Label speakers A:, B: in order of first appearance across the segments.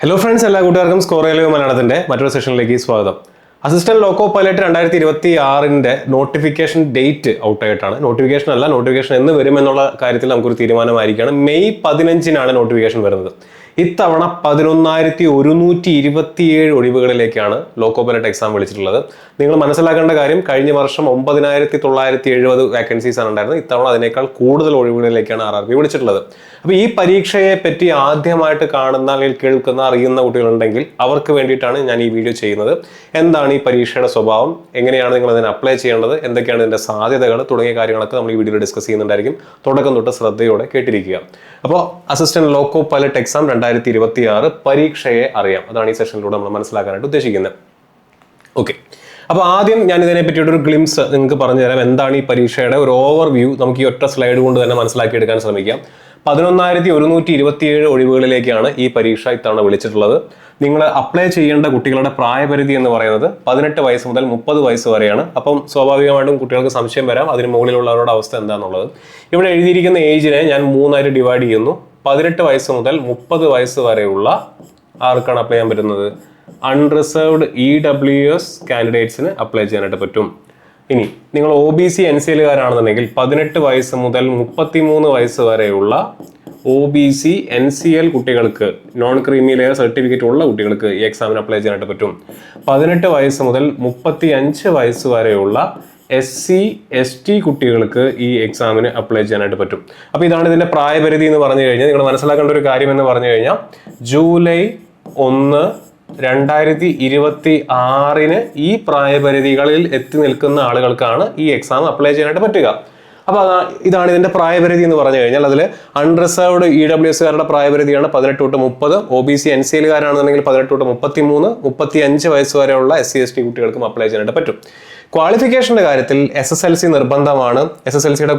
A: Hello friends, എല്ലാ കൂട്ടുകാർക്കും score മലയാളത്തിന്റെ മറ്റൊരു സെഷനിലേക്ക് സ്വാഗതം. Assistant loco pilot 2026 notification date ഔട്ടായിട്ടാണ്. നോട്ടിഫിക്കേഷൻ എന്ന് വരും എന്നുള്ള കാര്യത്തിൽ നമുക്കൊരു തീരുമാനമായിരിക്കുകയാണ്. മെയ് 15 നോട്ടിഫിക്കേഷൻ വരുന്നത്. ഇത്തവണ 11,127 ഒഴിവുകളിലേക്കാണ് ലോക്കോ പൈലറ്റ് എക്സാം വിളിച്ചിട്ടുള്ളത്. നിങ്ങൾ മനസ്സിലാക്കേണ്ട കാര്യം, കഴിഞ്ഞ വർഷം 9,970 വാക്കൻസീസ് ആണ് ഉണ്ടായിരുന്നത്. ഇത്തവണ അതിനേക്കാൾ കൂടുതൽ ഒഴിവുകളിലേക്കാണ് RRB വിളിച്ചിട്ടുള്ളത്. അപ്പോൾ ഈ പരീക്ഷയെ പറ്റി ആദ്യമായിട്ട് കാണുന്ന അല്ലെങ്കിൽ കേൾക്കുന്ന അറിയുന്ന കുട്ടികളുണ്ടെങ്കിൽ അവർക്ക് വേണ്ടിയിട്ടാണ് ഞാൻ ഈ വീഡിയോ ചെയ്യുന്നത്. എന്താണ് ഈ പരീക്ഷയുടെ സ്വഭാവം, എങ്ങനെയാണ് നിങ്ങൾ അതിനെ അപ്ലൈ ചെയ്യേണ്ടത്, എന്തൊക്കെയാണ് ഇതിന്റെ സാധ്യതകൾ തുടങ്ങിയ കാര്യങ്ങളൊക്കെ നമ്മൾ ഈ വീഡിയോയിൽ ഡിസ്കസ് ചെയ്യുന്നുണ്ടായിരിക്കും. തുടക്കം തൊട്ട് ശ്രദ്ധയോടെ കേട്ടിരിക്കുക. അപ്പോൾ അസിസ്റ്റന്റ് ലോക്കോ പൈലറ്റ് എക്സാം 2026 പരീക്ഷയെ അറിയാം, അതാണ് ഈ സെഷനിലൂടെ നമ്മൾ മനസ്സിലാക്കാനായിട്ട് ഉദ്ദേശിക്കുന്നത്. ഓക്കെ, അപ്പോൾ ആദ്യം ഞാൻ ഇതിനെ പറ്റിയിട്ടൊരു ഗ്ലിംസ് നിങ്ങൾക്ക് പറഞ്ഞു തരാം. എന്താണ് ഈ പരീക്ഷയുടെ ഒരു ഓവർവ്യൂ നമുക്ക് ഈ ഒറ്റ സ്ലൈഡ് കൊണ്ട് തന്നെ മനസ്സിലാക്കിയെടുക്കാൻ ശ്രമിക്കാം. 11,127 ഒഴിവുകളിലേക്കാണ് ഈ പരീക്ഷ ഇത്തവണ വിളിച്ചിട്ടുള്ളത്. നിങ്ങൾ അപ്ലൈ ചെയ്യേണ്ട കുട്ടികളുടെ പ്രായപരിധി എന്ന് പറയുന്നത് 18 വയസ്സ് മുതൽ 30 വയസ്സ് വരെയാണ്. അപ്പം സ്വാഭാവികമായിട്ടും കുട്ടികൾക്ക് സംശയം വരാം അതിന് മുകളിലുള്ളവരുടെ അവസ്ഥ എന്താണെന്നുള്ളത്. ഇവിടെ എഴുതിയിരിക്കുന്ന ഏജിനെ ഞാൻ 3 ഡിവൈഡ് ചെയ്യുന്നു. 18 വയസ്സ് മുതൽ 30 വയസ്സ് വരെയുള്ള ആർക്കാണ് അപ്ലൈ ചെയ്യാൻ പറ്റുന്നത്? അൺറിസർവ്ഡ് EWS കാൻഡിഡേറ്റ്സിന് അപ്ലൈ ചെയ്യാനായിട്ട് പറ്റും. ഇനി നിങ്ങൾ OBC NCLകാരാണെന്നുണ്ടെങ്കിൽ 18 വയസ്സ് മുതൽ 33 വയസ്സ് വരെയുള്ള OBC NCL കുട്ടികൾക്ക്, നോൺ ക്രീമി ലെയർ സർട്ടിഫിക്കറ്റ് ഉള്ള കുട്ടികൾക്ക് ഈ എക്സാമിന് അപ്ലൈ ചെയ്യാനായിട്ട് പറ്റും. 18 വയസ്സ് മുതൽ 35 വയസ്സ് വരെയുള്ള SC ST കുട്ടികൾക്ക് ഈ എക്സാമിന് അപ്ലൈ ചെയ്യാനായിട്ട് പറ്റും. അപ്പോൾ ഇതാണ് ഇതിന്റെ പ്രായപരിധി എന്ന് പറഞ്ഞു കഴിഞ്ഞാൽ നിങ്ങൾ മനസ്സിലാക്കേണ്ട ഒരു കാര്യം എന്ന് പറഞ്ഞു കഴിഞ്ഞാൽ, ജൂലൈ 1, 2026 ഈ പ്രായപരിധികളിൽ എത്തി നിൽക്കുന്ന ആളുകൾക്കാണ് ഈ എക്സാം അപ്ലൈ ചെയ്യാനായിട്ട് പറ്റുക. അപ്പോൾ ഇതാണ് ഇതിന്റെ പ്രായപരിധി എന്ന് പറഞ്ഞു കഴിഞ്ഞാൽ, അതിൽ അൺറിസർവ്ഡ് EWSകാരുടെ പ്രായപരിധിയാണ് 18 തൊട്ട് 30. OBC NCLകാരാണെന്നുണ്ടെങ്കിൽ 18 തൊട്ട് 33, 35 വയസ്സ് വരെയുള്ള SC ST കുട്ടികൾക്കും അപ്ലൈ ചെയ്യാനായിട്ട് പറ്റും. ക്വാളിഫിക്കേഷന്റെ കാര്യത്തിൽ SSLC നിർബന്ധമാണ്. SSLCയുടെ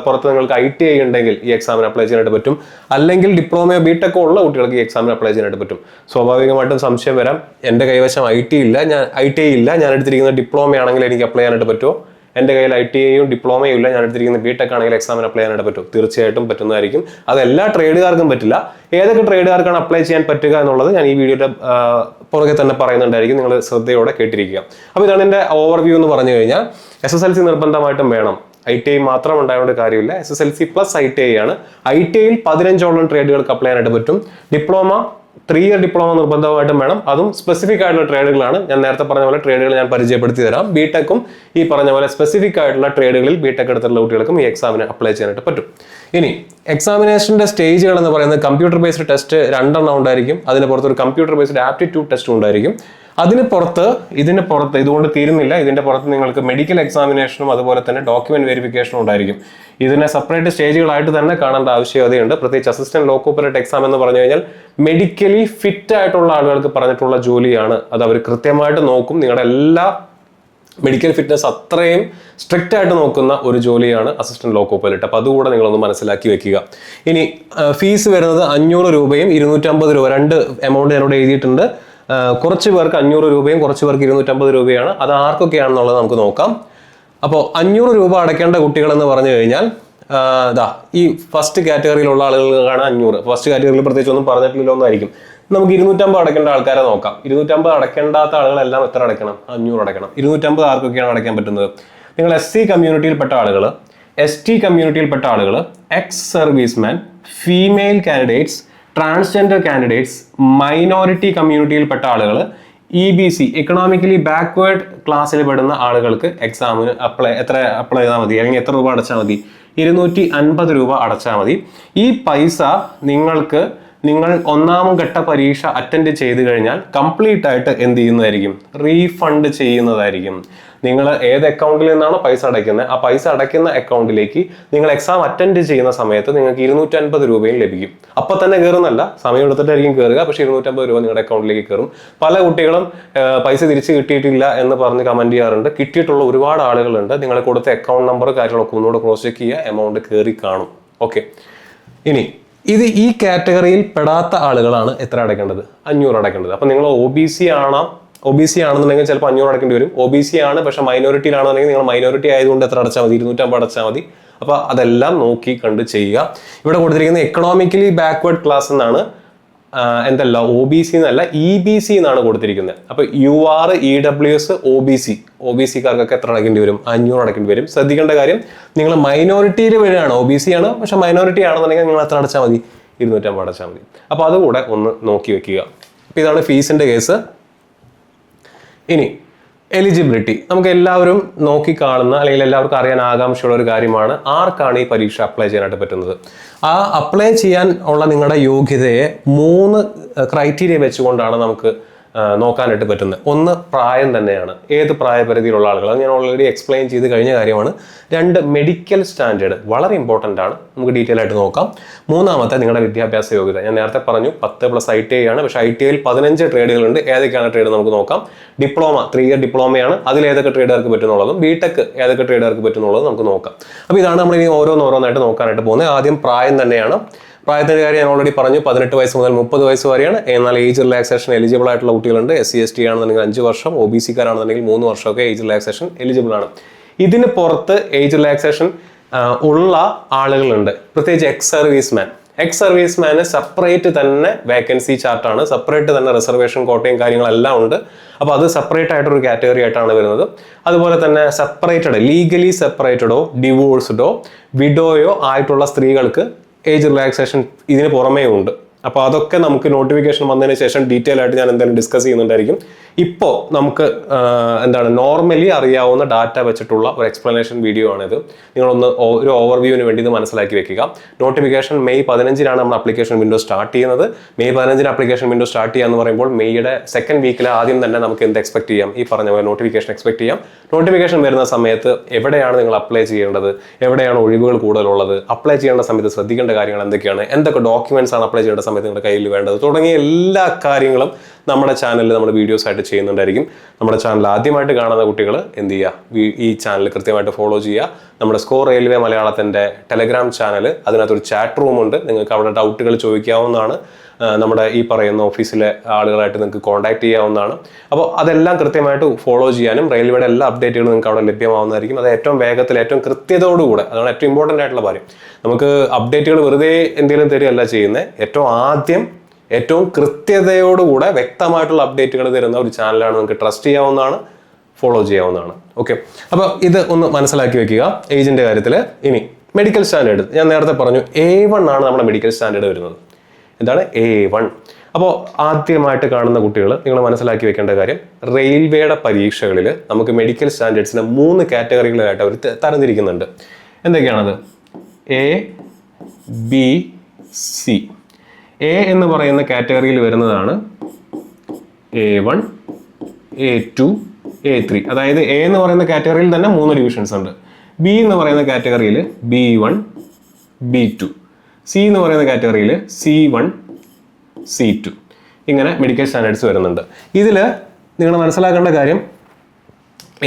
A: പുറത്ത് നിങ്ങൾക്ക് ITI ഉണ്ടെങ്കിൽ ഈ എക്സാമിന് അപ്ലൈ ചെയ്യാനായിട്ട് പറ്റും. അല്ലെങ്കിൽ ഡിപ്ലോമയോ ബിടെക്കോ ഉള്ള കുട്ടികൾക്ക് ഈ എക്സാമിന് അപ്ലൈ ചെയ്യാനായിട്ട് പറ്റും. സ്വാഭാവികമായിട്ടും സംശയം വരാം, എൻ്റെ കൈവശം ITI ഇല്ല, ഞാൻ എടുത്തിരിക്കുന്ന ഡിപ്ലോമയാണെങ്കിൽ എനിക്ക് അപ്ലൈ ചെയ്യാനായിട്ട് പറ്റുമോ? എൻ്റെ കയ്യിൽ ITIയും ഡിപ്ലോമയും ഇല്ല, ഞാൻ എടുത്തിരിക്കുന്ന ബിടെക് ആണെങ്കിൽ എക്സാമിന് അപ്ലൈ ചെയ്യാനായിട്ട് പറ്റും. തീർച്ചയായിട്ടും പറ്റുന്നതായിരിക്കും. അത് എല്ലാ ട്രേഡുകാർക്കും പറ്റില്ല. ഏതൊക്കെ ട്രേഡുകാർക്കാണ് അപ്ലൈ ചെയ്യാൻ പറ്റുക എന്നുള്ളത് ഞാൻ ഈ വീഡിയോയുടെ പുറകെ തന്നെ പറയുന്നുണ്ടായിരിക്കും. നിങ്ങൾ ശ്രദ്ധയോടെ കേട്ടിരിക്കുക. അപ്പോൾ ഇതാണ് എൻ്റെ ഓവർവ്യൂ എന്ന് പറഞ്ഞു കഴിഞ്ഞാൽ, SSLC നിർബന്ധമായിട്ടും വേണം. ITI മാത്രം ഉണ്ടായതുകൊണ്ട് കാര്യമില്ല. SSLC പ്ലസ് ITI ആണ്. ITIയിൽ 15ഓളം ട്രേഡുകൾക്ക് അപ്ലൈ ചെയ്യാനായിട്ട് പറ്റും. ഡിപ്ലോമ 3 ഇയർ ഡിപ്ലോമ നിർബന്ധമായിട്ടും വേണം. അതും സ്പെസിഫിക് ആയിട്ടുള്ള ട്രേഡുകളാണ്. ഞാൻ നേരത്തെ പറഞ്ഞ പോലെ ട്രേഡുകൾ ഞാൻ പരിചയപ്പെടുത്തി തരാം. ബിടെക്കും ഈ പറഞ്ഞ പോലെ സ്പെസിഫിക് ആയിട്ടുള്ള ട്രേഡുകളിൽ ബിടെക് എടുത്തുള്ള കുട്ടികൾക്കും ഈ എക്സാമിന് അപ്ലൈ ചെയ്യാനായിട്ട് പറ്റും. ഇനി എക്സാമിനേഷന്റെ സ്റ്റേജുകൾ എന്ന് പറയുന്നത്, കമ്പ്യൂട്ടർ ബേസ്ഡ് ടെസ്റ്റ് 2 ഉണ്ടായിരിക്കും. അതിന് പുറത്ത് ഒരു കമ്പ്യൂട്ടർ ബേസ്ഡ് ആപ്റ്റിറ്റ്യൂഡ് ടെസ്റ്റും ഉണ്ടായിരിക്കും. ഇതിന് പുറത്ത് ഇതുകൊണ്ട് തീരുന്നില്ല. ഇതിന്റെ പുറത്ത് നിങ്ങൾക്ക് മെഡിക്കൽ എക്സാമിനേഷനും അതുപോലെ തന്നെ ഡോക്യുമെന്റ് വെരിഫിക്കേഷനും ഉണ്ടായിരിക്കും. ഇതിനെ സെപ്പറേറ്റ് സ്റ്റേജുകളായിട്ട് തന്നെ കാണേണ്ട ആവശ്യകതയുണ്ട്. പ്രത്യേകിച്ച് അസിസ്റ്റന്റ് ലോക്കോ പൈലറ്റ് എക്സാം എന്ന് പറഞ്ഞു കഴിഞ്ഞാൽ മെഡിക്കലി ഫിറ്റ് ആയിട്ടുള്ള ആളുകൾക്ക് പറഞ്ഞിട്ടുള്ള ജോലിയാണ്. അത് അവർ കൃത്യമായിട്ട് നോക്കും. നിങ്ങളുടെ എല്ലാ മെഡിക്കൽ ഫിറ്റ്നസ് അത്രയും സ്ട്രിക്റ്റ് ആയിട്ട് നോക്കുന്ന ഒരു ജോലിയാണ് അസിസ്റ്റന്റ് ലോക്കോ പൈലറ്റ്. അപ്പോൾ അതുകൂടെ നിങ്ങളൊന്ന് മനസ്സിലാക്കി വെക്കുക. ഇനി ഫീസ് വരുന്നത് 500 രൂപയും 250 രൂപ, 2 എമൗണ്ട് ഞാനിവിടെ എഴുതിയിട്ടുണ്ട്. കുറച്ച് പേർക്ക് 500 രൂപയും കുറച്ച് പേർക്ക് 250 രൂപയാണ്. അത് ആർക്കൊക്കെയാണെന്നുള്ളത് നമുക്ക് നോക്കാം. അപ്പോൾ 500 രൂപ അടയ്ക്കേണ്ട കുട്ടികൾ എന്ന് പറഞ്ഞു കഴിഞ്ഞാൽ, ഈ ഫസ്റ്റ് കാറ്റഗറിയിലുള്ള ആളുകൾക്കാണ് 500. ഫസ്റ്റ് കാറ്റഗറിയിൽ പ്രത്യേകിച്ച് ഒന്നും പറഞ്ഞിട്ടില്ല ഒന്നായിരിക്കും. നമുക്ക് 250 അടയ്ക്കേണ്ട ആൾക്കാരെ നോക്കാം. 250 അടയ്ക്കേണ്ടാത്ത ആളുകളെല്ലാം എത്ര അടയ്ക്കണം? 500 അടയ്ക്കണം. 250 ആർക്കൊക്കെയാണ് അടയ്ക്കാൻ പറ്റുന്നത്? നിങ്ങൾ SC കമ്മ്യൂണിറ്റിയിൽപ്പെട്ട ആളുകൾ, ST കമ്മ്യൂണിറ്റിയിൽപ്പെട്ട ആളുകൾ, ex serviceman, female candidates, transgender candidates, minority കമ്മ്യൂണിറ്റിയിൽപ്പെട്ട ആളുകൾ, EBC എക്കണോമിക്കലി ബാക്ക്വേർഡ് ക്ലാസ്സിൽ പെടുന്ന ആളുകൾക്ക് എക്സാമിന് അപ്ലൈ ചെയ്താൽ മതി, അല്ലെങ്കിൽ എത്ര രൂപ അടച്ചാൽ മതി? 250 രൂപ അടച്ചാൽ മതി. ഈ പൈസ നിങ്ങൾ 1ാം ഘട്ട പരീക്ഷ അറ്റൻഡ് ചെയ്ത് കഴിഞ്ഞാൽ കംപ്ലീറ്റ് ആയിട്ട് എന്ത് ചെയ്യുന്നതായിരിക്കും? റീഫണ്ട് ചെയ്യുന്നതായിരിക്കും. നിങ്ങൾ ഏത് അക്കൗണ്ടിൽ നിന്നാണോ പൈസ അടയ്ക്കുന്നത്, ആ പൈസ അടയ്ക്കുന്ന അക്കൗണ്ടിലേക്ക് നിങ്ങൾ എക്സാം അറ്റൻഡ് ചെയ്യുന്ന സമയത്ത് നിങ്ങൾക്ക് 250 രൂപയും ലഭിക്കും. അപ്പൊ തന്നെ കയറുന്നല്ല, സമയം എടുത്തിട്ടായിരിക്കും കയറുക. പക്ഷേ 250 രൂപ നിങ്ങളുടെ അക്കൗണ്ടിലേക്ക് കയറും. പല കുട്ടികളും പൈസ തിരിച്ച് കിട്ടിയിട്ടില്ല എന്ന് പറഞ്ഞ് കമന്റ് ചെയ്യാറുണ്ട്. കിട്ടിയിട്ടുള്ള ഒരുപാട് ആളുകളുണ്ട്. നിങ്ങൾ കൊടുത്ത അക്കൗണ്ട് നമ്പർ കാര്യങ്ങളൊക്കെ ഒന്നുകൂടെ ക്രോസ് ചെക്ക് ചെയ്യുക, എമൗണ്ട് കയറി കാണും. ഓക്കെ, ഇനി ഈ കാറ്റഗറിയിൽ പെടാത്ത ആളുകളാണ് എത്ര അടയ്ക്കേണ്ടത്? 500 അടയ്ക്കേണ്ടത്. അപ്പൊ നിങ്ങൾ OBC ആണെന്നുണ്ടെങ്കിൽ ചിലപ്പോൾ 500 അടയ്ക്കേണ്ടി വരും. OBC ആണ്, പക്ഷെ മൈനോറിറ്റിയിലാണെന്നുണ്ടെങ്കിൽ നിങ്ങൾ മൈനോറിറ്റി ആയതുകൊണ്ട് എത്ര അടച്ചാൽ മതി? 250 അടച്ചാൽ മതി. അപ്പൊ അതെല്ലാം നോക്കി കണ്ട് ചെയ്യുക. ഇവിടെ കൊടുത്തിരിക്കുന്ന എക്കണോമിക്കലി ബാക്ക്വേർഡ് ക്ലാസ് എന്നാണ്. എന്തല്ല OBC എന്നല്ല EBC എന്നാണ് കൊടുത്തിരിക്കുന്നത്. അപ്പോൾ UR EWS OBC കാർക്കൊക്കെ എത്ര അടയ്ക്കേണ്ടി വരും? 500 അടയ്ക്കേണ്ടി വരും. ശ്രദ്ധിക്കേണ്ട കാര്യം, നിങ്ങൾ മൈനോറിറ്റിയിൽ വരികയാണ്, OBC ആണ്, പക്ഷെ മൈനോറിറ്റി ആണെന്നുണ്ടെങ്കിൽ നിങ്ങൾ എത്ര അടച്ചാൽ മതി? 250 അടച്ചാൽ മതി. അപ്പോൾ അതുകൂടെ ഒന്ന് നോക്കി വെക്കുക. അപ്പോൾ ഇതാണ് ഫീസിൻ്റെ കേസ്. ഇനി എലിജിബിലിറ്റി നമുക്ക് എല്ലാവരും നോക്കിക്കാണുന്ന അല്ലെങ്കിൽ എല്ലാവർക്കും അറിയാൻ ആകാംക്ഷയുള്ള ഒരു കാര്യമാണ്, ആർക്കാണ് ഈ പരീക്ഷ അപ്ലൈ ചെയ്യാനായിട്ട് പറ്റുന്നത്? ആ അപ്ലൈ ചെയ്യാൻ ഉള്ള നിങ്ങളുടെ യോഗ്യതയെ 3 ക്രൈറ്റീരിയ വെച്ചുകൊണ്ടാണ് നമുക്ക് നോക്കാനായിട്ട് പറ്റുന്നത്. ഒന്ന് പ്രായം തന്നെയാണ്, ഏത് പ്രായപരിധിയിലുള്ള ആളുകൾ, അത് ഞാൻ ഓൾറെഡി എക്സ്പ്ലെയിൻ ചെയ്ത് കഴിഞ്ഞ കാര്യമാണ്. 2 മെഡിക്കൽ സ്റ്റാൻഡേർഡ് വളരെ ഇമ്പോർട്ടൻ്റ് ആണ്, നമുക്ക് ഡീറ്റെയിൽ ആയിട്ട് നോക്കാം. 3-മത്തെ നിങ്ങളുടെ വിദ്യാഭ്യാസ യോഗ്യത. ഞാൻ നേരത്തെ പറഞ്ഞു 10+ ITI ആണ്, പക്ഷേ ITIയിൽ 15 ട്രേഡുകളുണ്ട്. ഏതൊക്കെയാണ് ട്രേഡ് നമുക്ക് നോക്കാം. ഡിപ്ലോമ 3 ഇയർ ഡിപ്ലോമയാണ്, അതിൽ ഏതൊക്കെ ട്രേഡുകാർക്ക് പറ്റുന്നുള്ളതും ബിടെക് ഏതൊക്കെ ട്രേഡുകാർക്ക് പറ്റുന്നുള്ളതും നമുക്ക് നോക്കാം. അപ്പോൾ ഇതാണ് നമ്മൾ ഇനി ഓരോന്നോരോന്നായിട്ട് നോക്കാനായിട്ട് പോകുന്നത്. ആദ്യം പ്രായം തന്നെയാണ്. പ്രായത്തിൻ്റെ കാര്യം ഞാൻ ഓൾറെഡി പറഞ്ഞു, 18 വയസ്സ് മുതൽ 30 വയസ്സ് വരെയാണ്. എന്നാൽ ഏജ് റിലാക്സേഷൻ എലിജിബിൾ ആയിട്ടുള്ള കുട്ടികളുണ്ട്. SC ST ആണെന്നുണ്ടെങ്കിൽ 5 വർഷം, OBC കാരാണെന്നുണ്ടെങ്കിൽ 3 വർഷമൊക്കെ ഏജ് റിലാക്സേഷൻ എലിജിബിൾ ആണ്. ഇതിന് പുറത്ത് ഏജ് റിലാക്സേഷൻ ഉള്ള ആളുകളുണ്ട്, പ്രത്യേകിച്ച് എക്സ് സർവീസ്മാന് സെപ്പറേറ്റ് തന്നെ വേക്കൻസി ചാർട്ടാണ്, സെപ്പറേറ്റ് തന്നെ റിസർവേഷൻ കോട്ടയും കാര്യങ്ങളെല്ലാം ഉണ്ട്. അപ്പോൾ അത് സെപ്പറേറ്റ് ആയിട്ടൊരു കാറ്റഗറി ആയിട്ടാണ് വരുന്നത്. അതുപോലെ തന്നെ ലീഗലി സെപ്പറേറ്റഡോ ഡിവോഴ്സ്ഡോ വിഡോയോ ആയിട്ടുള്ള സ്ത്രീകൾക്ക് ഏജ് റിലാക്സേഷൻ ഇതിന് പുറമേ ഉണ്ട്. അപ്പോൾ അതൊക്കെ നമുക്ക് നോട്ടിഫിക്കേഷൻ വന്നതിന് ശേഷം ഡീറ്റെയിൽ ആയിട്ട് ഞാൻ എന്തായാലും ഡിസ്കസ് ചെയ്യുന്നുണ്ടായിരിക്കും. ഇപ്പോൾ നമുക്ക് നോർമലി അറിയാവുന്ന ഡാറ്റ വെച്ചിട്ടുള്ള ഒരു എക്സ്പ്ലനേഷൻ വീഡിയോ ആണിത്. നിങ്ങളൊന്ന് ഒരു ഓവർവ്യൂവിന് വേണ്ടി ഇത് മനസ്സിലാക്കി വെക്കുക. നോട്ടിഫിക്കേഷൻ മെയ് 15-നാണ് നമ്മൾ അപ്ലിക്കേഷൻ വിൻഡോ സ്റ്റാർട്ട് ചെയ്യുന്നത്. മെയ് 15-ന് അപ്ലിക്കേഷൻ വിൻഡോ സ്റ്റാർട്ട് ചെയ്യാന്ന് പറയുമ്പോൾ മെയ്യുടെ 2nd വീക്കിൽ ആദ്യം തന്നെ നമുക്ക് എന്ത് എക്സ്പെക്ട് ചെയ്യാം? ഈ പറഞ്ഞ പോലെ നോട്ടിഫിക്കേഷൻ എക്സ്പെക്ട് ചെയ്യാം. നോട്ടിഫിക്കേഷൻ വരുന്ന സമയത്ത് എവിടെയാണ് നിങ്ങൾ അപ്ലൈ ചെയ്യേണ്ടത്, എവിടെയാണ് ഒഴിവുകൾ കൂടുതലുള്ളത്, അപ്ലൈ ചെയ്യേണ്ട സമയത്ത് ശ്രദ്ധിക്കേണ്ട കാര്യങ്ങൾ എന്തൊക്കെയാണ്, എന്തൊക്കെ ഡോക്യുമെന്റ്സ് ആണ് അപ്ലൈ ചെയ്യേണ്ട സമയത്ത് നിങ്ങളുടെ കയ്യിൽ വേണ്ടത്, തുടങ്ങിയ എല്ലാ കാര്യങ്ങളും നമ്മുടെ ചാനലിൽ നമ്മൾ വീഡിയോസ് ആയിട്ട് ചെയ്യുന്നുണ്ടായിരിക്കും. നമ്മുടെ ചാനൽ ആദ്യമായിട്ട് കാണുന്ന കുട്ടികൾ എന്ത് ചെയ്യുക, ഈ ചാനൽ കൃത്യമായിട്ട് ഫോളോ ചെയ്യുക. നമ്മുടെ സ്കോർ റെയിൽവേ മലയാളത്തിൻ്റെ ടെലഗ്രാം ചാനൽ, അതിനകത്തൊരു ചാറ്റ് റൂമുണ്ട്, നിങ്ങൾക്ക് അവിടെ ഡൗട്ടുകൾ ചോദിക്കാവുന്നതാണ്. നമ്മുടെ ഈ പറയുന്ന ഓഫീസിലെ ആളുകളായിട്ട് നിങ്ങൾക്ക് കോൺടാക്ട് ചെയ്യാവുന്നതാണ്. അപ്പോൾ അതെല്ലാം കൃത്യമായിട്ട് ഫോളോ ചെയ്യാനും റെയിൽവേയുടെ എല്ലാ അപ്ഡേറ്റുകളും നിങ്ങൾക്ക് അവിടെ ലഭ്യമാവുന്നതായിരിക്കും. അത് ഏറ്റവും വേഗത്തിൽ ഏറ്റവും കൃത്യതയോടുകൂടെ, അതാണ് ഏറ്റവും ഇമ്പോർട്ടൻ്റ് ആയിട്ടുള്ള കാര്യം. നമുക്ക് അപ്ഡേറ്റുകൾ വെറുതെ എന്തെങ്കിലും തരികയല്ല ചെയ്യുന്നത്, ഏറ്റവും ആദ്യം ഏറ്റവും കൃത്യതയോടുകൂടെ വ്യക്തമായിട്ടുള്ള അപ്ഡേറ്റുകൾ തരുന്ന ഒരു ചാനലാണ്. നിങ്ങൾക്ക് ട്രസ്റ്റ് ചെയ്യാവുന്നതാണ്, ഫോളോ ചെയ്യാവുന്നതാണ്. ഓക്കെ, അപ്പോൾ ഇത് ഒന്ന് മനസ്സിലാക്കി വെക്കുക ഏജിൻ്റെ കാര്യത്തിൽ. ഇനി മെഡിക്കൽ സ്റ്റാൻഡേർഡ് ഞാൻ നേരത്തെ പറഞ്ഞു, A1 ആണ് നമ്മുടെ മെഡിക്കൽ സ്റ്റാൻഡേർഡ് വരുന്നത്. എന്താണ് A1? അപ്പോൾ ആദ്യമായിട്ട് കാണുന്ന കുട്ടികൾ നിങ്ങൾ മനസ്സിലാക്കി വെക്കേണ്ട കാര്യം, റെയിൽവേയുടെ പരീക്ഷകളിൽ നമുക്ക് മെഡിക്കൽ സ്റ്റാൻഡേർഡ്സിനെ 3 കാറ്റഗറികളായിട്ട് അവർ തരംതിരിക്കുന്നുണ്ട്. എന്തൊക്കെയാണത്? A, B, C. A എന്ന് പറയുന്ന കാറ്റഗറിയിൽ വരുന്നതാണ് A1, A2, A3. അതായത് A എന്ന് പറയുന്ന കാറ്റഗറിയിൽ തന്നെ 3 ഡിവിഷൻസ് ഉണ്ട്. B എന്ന് പറയുന്ന കാറ്റഗറിയിൽ B1, B2. C എന്ന് പറയുന്ന കാറ്റഗറിയിൽ C1, C2. ഇങ്ങനെ മെഡിക്കൽ സ്റ്റാൻഡേർഡ്സ് വരുന്നുണ്ട്. ഇതിൽ നിങ്ങൾ മനസ്സിലാക്കേണ്ട കാര്യം,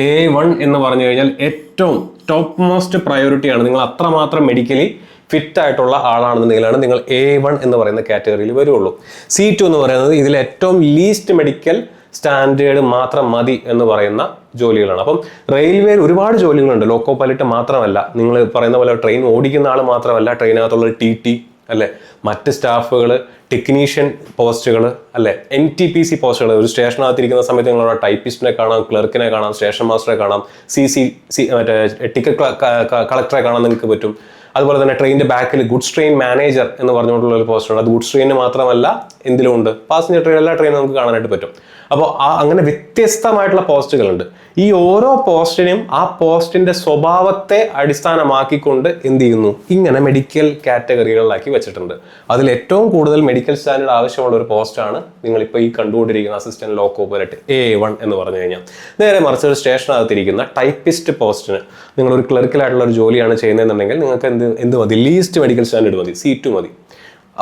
A: A1 എന്ന് പറഞ്ഞു കഴിഞ്ഞാൽ ഏറ്റവും ടോപ്പ് മോസ്റ്റ് പ്രയോറിറ്റിയാണ്. നിങ്ങൾ അത്രമാത്രം മെഡിക്കലി ഫിറ്റ് ആയിട്ടുള്ള ആളാണെന്നുണ്ടെങ്കിലാണ് നിങ്ങൾ A1 എന്ന് പറയുന്ന കാറ്റഗറിയിൽ വരുള്ളൂ. C2 എന്ന് പറയുന്നത് ഇതിൽ ഏറ്റവും ലീസ്റ്റ് മെഡിക്കൽ സ്റ്റാൻഡേർഡ് മാത്രം മതി എന്ന് പറയുന്ന ജോലികളാണ്. അപ്പം റെയിൽവേയിൽ ഒരുപാട് ജോലികളുണ്ട്. ലോക്കോ പൈലറ്റ് മാത്രമല്ല, നിങ്ങൾ പറയുന്ന പോലെ ട്രെയിൻ ഓടിക്കുന്ന ആൾ മാത്രമല്ല, ട്രെയിനകത്തുള്ള TT അല്ലെ, മറ്റ് സ്റ്റാഫുകൾ, ടെക്നീഷ്യൻ പോസ്റ്റുകൾ അല്ലെ, NTPC പോസ്റ്റുകൾ. ഒരു സ്റ്റേഷനകത്തിരിക്കുന്ന സമയത്ത് നിങ്ങളവിടെ ടൈപ്പിസ്റ്റിനെ കാണാം, ക്ലർക്കിനെ കാണാം, സ്റ്റേഷൻ മാസ്റ്ററെ കാണാം, മറ്റേ ടിക്കറ്റ് കളക്ടറെ കാണാൻ നിങ്ങൾക്ക് പറ്റും. അതുപോലെ തന്നെ ട്രെയിനിന്റെ ബാക്കിൽ ഗുഡ്സ് ട്രെയിൻ മാനേജർ എന്ന് പറഞ്ഞുകൊണ്ടുള്ള ഒരു പോസ്റ്റ് ഉണ്ട്. അത് ഗുഡ്സ് ട്രെയിന് മാത്രമല്ല എന്തിലും ഉണ്ട്, പാസഞ്ചർ ട്രെയിൻ എല്ലാ ട്രെയിനും നമുക്ക് കാണാനായിട്ട് പറ്റും. അപ്പോൾ അങ്ങനെ വ്യത്യസ്തമായിട്ടുള്ള പോസ്റ്റുകളുണ്ട്. ഈ ഓരോ പോസ്റ്റിനും ആ പോസ്റ്റിന്റെ സ്വഭാവത്തെ അടിസ്ഥാനമാക്കിക്കൊണ്ട് എന്ത് ചെയ്യുന്നു, ഇങ്ങനെ മെഡിക്കൽ കാറ്റഗറികളിലാക്കി വെച്ചിട്ടുണ്ട്. അതിൽ ഏറ്റവും കൂടുതൽ മെഡിക്കൽ സ്റ്റാൻഡേർഡ് ആവശ്യമുള്ള ഒരു പോസ്റ്റാണ് നിങ്ങളിപ്പോൾ ഈ കണ്ടുകൊണ്ടിരിക്കുന്ന അസിസ്റ്റന്റ് ലോക്കോ പൈലറ്റ് A1 എന്ന് പറഞ്ഞു കഴിഞ്ഞാൽ. നേരെ മറിച്ച് ഒരു സ്റ്റേഷനകത്തിരിക്കുന്ന ടൈപ്പിസ്റ്റ് പോസ്റ്റിന് നിങ്ങളൊരു ക്ലർക്കിലായിട്ടുള്ള ഒരു ജോലിയാണ് ചെയ്യുന്നതെന്നുണ്ടെങ്കിൽ നിങ്ങൾക്ക് എന്ത് മതി, ലീസ്റ്റ് മെഡിക്കൽ സ്റ്റാൻഡേർഡ് മതി, C2 മതി.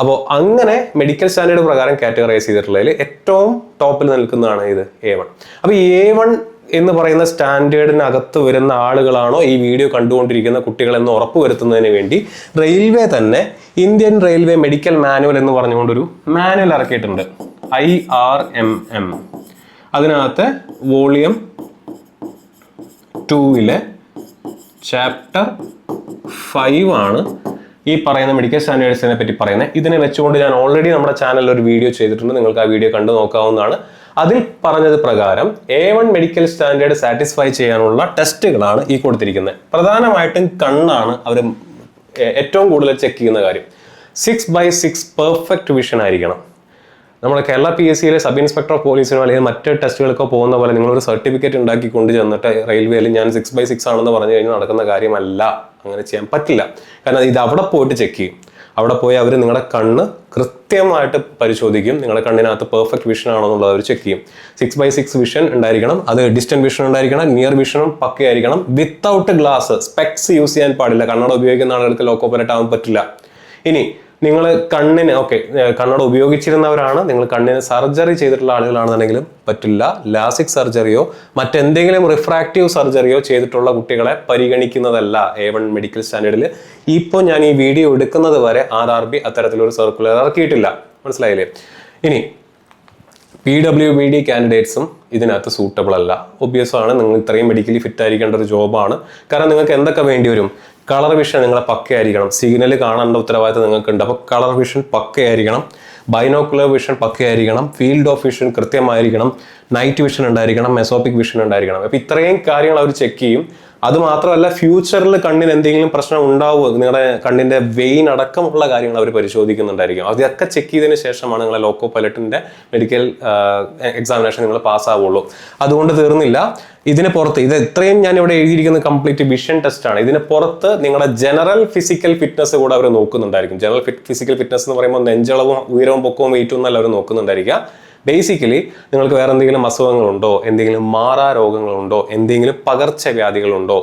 A: അപ്പോൾ അങ്ങനെ മെഡിക്കൽ സ്റ്റാൻഡേർഡ് പ്രകാരം കാറ്റഗറൈസ് ചെയ്തിട്ടുള്ളതിൽ ഏറ്റവും ടോപ്പിൽ നിൽക്കുന്നതാണ് ഇത് A1. അപ്പോൾ ഈ A1 എന്ന് പറയുന്ന സ്റ്റാൻഡേർഡിനകത്ത് വരുന്ന ആളുകളാണോ ഈ വീഡിയോ കണ്ടുകൊണ്ടിരിക്കുന്ന കുട്ടികളെന്ന് ഉറപ്പുവരുത്തുന്നതിന് വേണ്ടി റെയിൽവേ തന്നെ ഇന്ത്യൻ റെയിൽവേ മെഡിക്കൽ മാനുവൽ എന്ന് പറഞ്ഞുകൊണ്ടൊരു മാനുവൽ ഇറക്കിയിട്ടുണ്ട്, IRMM. അതിനകത്ത് വോളിയം 2-ലെ ചാപ്റ്റർ 5 ആണ് ഈ പറയുന്ന മെഡിക്കൽ സ്റ്റാൻഡേർഡ്സിനെ പറ്റി പറയുന്നത്. ഇതിനെ വെച്ചുകൊണ്ട് ഞാൻ ഓൾറെഡി നമ്മുടെ ചാനലിൽ ഒരു വീഡിയോ ചെയ്തിട്ടുണ്ട്, നിങ്ങൾക്ക് ആ വീഡിയോ കണ്ടു നോക്കാവുന്നതാണ്. അതിൽ പറഞ്ഞത് പ്രകാരം A1 മെഡിക്കൽ സ്റ്റാൻഡേർഡ് സാറ്റിസ്ഫൈ ചെയ്യാനുള്ള ടെസ്റ്റുകളാണ് ഈ കൊടുത്തിരിക്കുന്നത്. പ്രധാനമായിട്ടും കണ്ണാണ് അവർ ഏറ്റവും കൂടുതൽ ചെക്ക് ചെയ്യുന്ന കാര്യം. 6/6 പെർഫെക്റ്റ് വിഷൻ ആയിരിക്കണം. നമ്മുടെ കേരള PSCയിലെ സബ് ഇൻസ്പെക്ടർ ഓഫ് പോലീസിനോ അല്ലെങ്കിൽ മറ്റ് ടെസ്റ്റുകൾക്കോ പോകുന്ന പോലെ നിങ്ങളൊരു സർട്ടിഫിക്കറ്റ് ഉണ്ടാക്കി കൊണ്ട് ചെന്നിട്ട് റെയിൽവേയിൽ ഞാൻ 6/6 ആണെന്ന് പറഞ്ഞു കഴിഞ്ഞാൽ നടക്കുന്ന കാര്യമല്ല. അങ്ങനെ ചെയ്യാൻ പറ്റില്ല. കാരണം ഇത് അവിടെ പോയിട്ട് ചെക്ക് ചെയ്യും. അവിടെ പോയി അവർ നിങ്ങളുടെ കണ്ണ് കൃത്യമായിട്ട് പരിശോധിക്കും. നിങ്ങളുടെ കണ്ണിനകത്ത് പെർഫെക്റ്റ് വിഷൻ ആണോ എന്നുള്ളത് അവർ ചെക്ക് ചെയ്യും. 6/6 വിഷൻ ഉണ്ടായിരിക്കണം. അത് ഡിസ്റ്റന്റ് വിഷൻ ഉണ്ടായിരിക്കണം, നിയർ വിഷനും പക്കയായിരിക്കണം. വിത്തൗട്ട് ഗ്ലാസ്, സ്പെക്സ് യൂസ് ചെയ്യാൻ പാടില്ല. കണ്ണട ഉപയോഗിക്കുന്ന ആളുകൾക്ക് ലോക്കോ പൈലറ്റ് ആവാൻ പറ്റില്ല. ഇനി നിങ്ങൾ കണ്ണിന് കണ്ണട ഉപയോഗിച്ചിരുന്നവരാണ്, നിങ്ങൾ കണ്ണിന് സർജറി ചെയ്തിട്ടുള്ള ആളുകളാണെന്നുണ്ടെങ്കിലും പറ്റില്ല. ലാസിക് സർജറിയോ മറ്റെന്തെങ്കിലും റിഫ്രാക്റ്റീവ് സർജറിയോ ചെയ്തിട്ടുള്ള കുട്ടികളെ പരിഗണിക്കുന്നതല്ല A1 മെഡിക്കൽ സ്റ്റാൻഡേർഡിൽ. ഇപ്പോൾ ഞാൻ ഈ വീഡിയോ എടുക്കുന്നത് വരെ RRB അത്തരത്തിലൊരു സർക്കുലർ ഇറക്കിയിട്ടില്ല. മനസ്സിലായില്ലേ? ഇനി PWBD കാൻഡിഡേറ്റ്സും ഇതിനകത്ത് സൂട്ടബിൾ അല്ല. ഒബ്വിയസ് ആണ്, നിങ്ങൾ ഇത്രയും മെഡിക്കലി ഫിറ്റ് ആയിരിക്കേണ്ട ഒരു ജോബാണ്. കാരണം നിങ്ങൾക്ക് എന്തൊക്കെ വേണ്ടി വരും? കളർ വിഷൻ നിങ്ങളെ പക്കയായിരിക്കണം. സിഗ്നൽ കാണേണ്ട ഉത്തരവാദിത്തം നിങ്ങൾക്കുണ്ട്. അപ്പോൾ കളർ വിഷൻ പക്കയായിരിക്കണം, ബൈനോക്കുലർ വിഷൻ പക്കയായിരിക്കണം, ഫീൽഡ് ഓഫ് വിഷൻ കൃത്യമായിരിക്കണം, നൈറ്റ് വിഷൻ ഉണ്ടായിരിക്കണം, മെസോപ്പിക് വിഷൻ ഉണ്ടായിരിക്കണം. അപ്പോൾ ഇത്രയും കാര്യങ്ങൾ അവർ ചെക്ക് ചെയ്യും. അത് മാത്രമല്ല, ഫ്യൂച്ചറിൽ കണ്ണിന് എന്തെങ്കിലും പ്രശ്നം ഉണ്ടാവുമോ, നിങ്ങളുടെ കണ്ണിന്റെ വെയിൻ അടക്കമുള്ള കാര്യങ്ങൾ അവർ പരിശോധിക്കുന്നുണ്ടായിരിക്കും. അതൊക്കെ ചെക്ക് ചെയ്തതിന് ശേഷമാണ് നിങ്ങളെ ലോക്കോ പൈലറ്റിന്റെ മെഡിക്കൽ എക്സാമിനേഷൻ നിങ്ങൾ പാസ്സാവുള്ളൂ. അതുകൊണ്ട് തീർന്നില്ല. ഇതിന് പുറത്ത് ഇത് ഇത്രയും ഞാൻ ഇവിടെ എഴുതിയിരിക്കുന്നത് കംപ്ലീറ്റ് വിഷൻ ടെസ്റ്റ് ആണ്. ഇതിന് പുറത്ത് നിങ്ങളുടെ ജനറൽ ഫിസിക്കൽ ഫിറ്റ്നസ് കൂടെ അവർ നോക്കുന്നുണ്ടായിരിക്കും. ജനറൽ ഫിസിക്കൽ ഫിറ്റ്നസ് എന്ന് പറയുമ്പോൾ നെഞ്ചളവും ഉയരവും പൊക്കവും വെയിറ്റും എന്നല്ല അവർ നോക്കുന്നുണ്ടായിരിക്കുക. ബേസിക്കലി നിങ്ങൾക്ക് വേറെ എന്തെങ്കിലും അസുഖങ്ങളുണ്ടോ, എന്തെങ്കിലും മാറാ രോഗങ്ങളുണ്ടോ, എന്തെങ്കിലും പകർച്ചവ്യാധികളുണ്ടോ,